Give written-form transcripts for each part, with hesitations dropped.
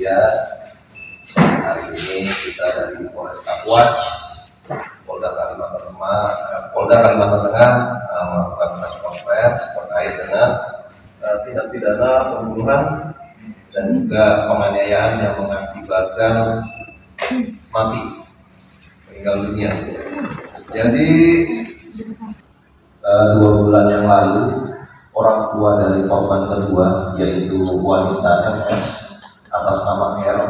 media. Hari ini kita dari Polres Kapuas, Polda Kalimantan Tengah melakukan press conference terkait dengan tindak pidana pembunuhan dan juga penganiayaan yang mengakibatkan mati, meninggal dunia. Jadi 2 bulan yang lalu orang tua dari korban kedua, yaitu wanita MS atas nama R,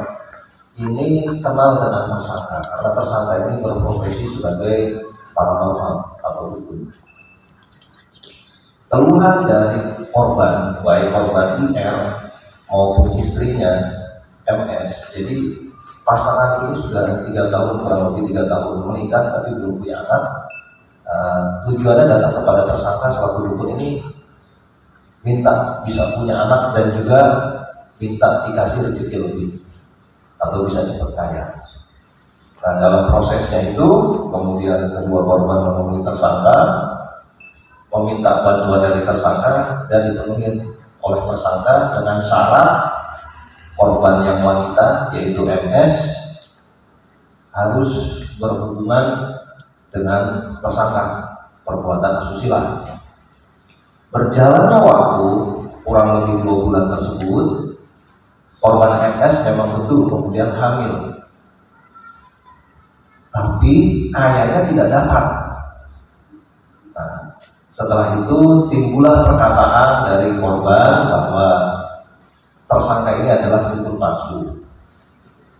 ini kenal dengan tersangka karena tersangka ini berprofesi sebagai paranormal atau dukun. Keluhan dari korban, baik korban IR maupun istrinya MS, jadi pasangan ini sudah 3 tahun, kurang lebih 3 tahun menikah tapi belum punya anak. Tujuannya datang kepada tersangka selaku dukun ini minta bisa punya anak dan juga minta dikasih rezeki lebih atau bisa cepat kaya. Nah, dalam prosesnya itu kemudian kedua korban menemui tersangka, meminta bantuan dari tersangka dan dipenuhi oleh tersangka dengan syarat korban yang wanita yaitu MS harus berhubungan dengan tersangka perbuatan asusila. Berjalannya waktu kurang lebih 2 bulan tersebut, korban MS memang betul kemudian hamil, tapi kayaknya tidak dapat. Nah, setelah itu timbullah perkataan dari korban bahwa tersangka ini adalah dukun palsu.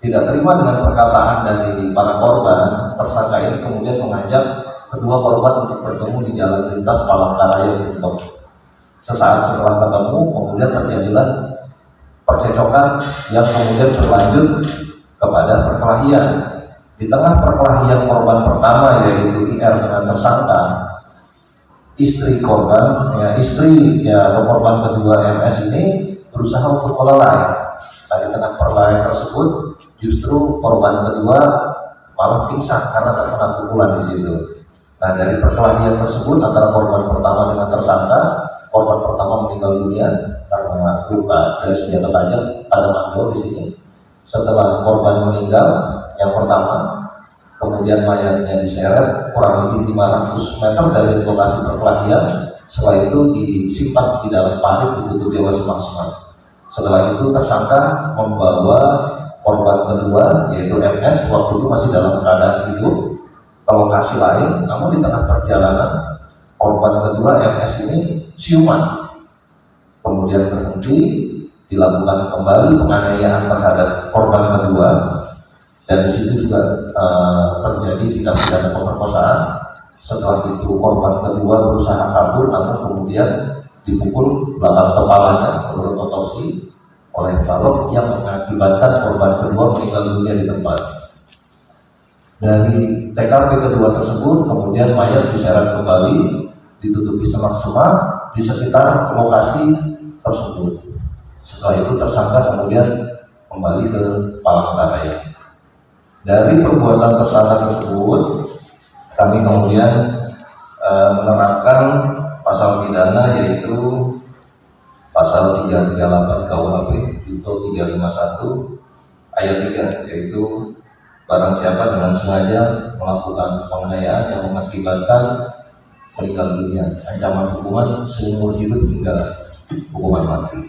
Tidak terima dengan perkataan dari para korban, tersangka ini kemudian mengajak kedua korban untuk bertemu di jalan lintas Palangkaraya Buntok. Sesaat setelah ketemu, kemudian terjadilah percekcokan yang kemudian berlanjut kepada perkelahian. Di tengah perkelahian korban pertama yaitu IR dengan tersangka, istri korban, atau korban kedua MS ini berusaha untuk melerai. Nah, di tengah perkelahian tersebut, justru korban kedua malah pingsan karena terkena pukulan di situ. Nah, dari perkelahian tersebut antara korban pertama dengan tersangka, korban pertama meninggal dunia karena luka dari senjata tajam pada mandor di sini. Setelah korban meninggal yang pertama, kemudian mayatnya diseret kurang lebih 500 meter dari lokasi perkelahian. Setelah itu disimpan di dalam parit, ditutupi oleh semak-semak. Setelah itu tersangka membawa korban kedua yaitu MS, waktu itu masih dalam keadaan hidup, ke lokasi lain. Namun di tengah perjalanan korban kedua MS ini siuman, kemudian berhenti, dilakukan kembali penganiayaan terhadap korban kedua, dan di situ juga terjadi tindak pidana pemerkosaan. Setelah itu korban kedua berusaha kabur, namun kemudian dipukul belakang kepalanya menurut otopsi oleh balok yang mengakibatkan korban kedua meninggal dunia di tempat. Dari TKP kedua tersebut kemudian mayat diseret kembali, ditutupi semak-semak di sekitar lokasi tersebut. Setelah itu tersangka kemudian kembali ke Palangkaraya. Dari perbuatan tersangka tersebut, kami kemudian menerapkan pasal pidana yaitu pasal 338 KUHP junto 351 ayat 3, yaitu barang siapa dengan sengaja melakukan penganiayaan yang mengakibatkan meninggal dunia, ancaman hukuman seumur hidup hingga hukuman mati.